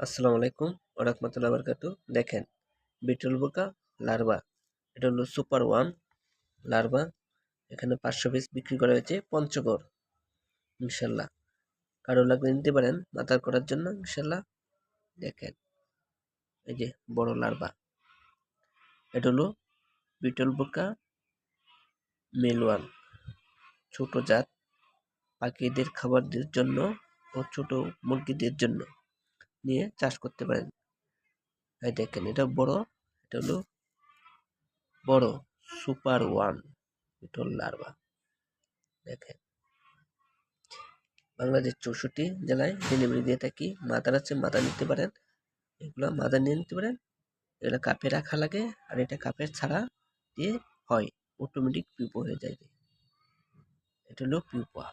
আসসালামু আলাইকুম ওয়া রাহমাতুল্লাহি ওয়া বারাকাতুহু। দেখেন, বিটল পোকা লার্ভা, এটা হলো সুপার ওয়ান লার্ভা। এখানে 500 পিস বিক্রি করা হয়েছে পঞ্চগড়। ইনশাল্লাহ কারো লাগলে নিতে পারেন মাথার করার জন্য। ইনশাল্লাহ দেখেন, এই যে বড় লার্ভা, এটা হলো বিটল পোকা মেল ওয়ান, ছোট জাত, পাখিদের খাবারের জন্য ও ছোট মুরগিদের জন্য নিয়ে চাষ করতে পারেন। এই দেখেন, এটা বড়, এটা হলো বড় সুপার ওয়ান বিটল লার্ভা। দেখেন, বাংলাদেশ 64 জেলায় ডেলিভারি দিয়ে থাকি। মাদার আছে, মাদার নিতে পারেন, এগুলো মাদার নিয়ে নিতে পারেন। এগুলো কাপে রাখা লাগে, আর এটা কাপের ছাড়া দিয়ে হয়, অটোমেটিক পিউপা হয়ে যায়। এটা হলো পিউপা।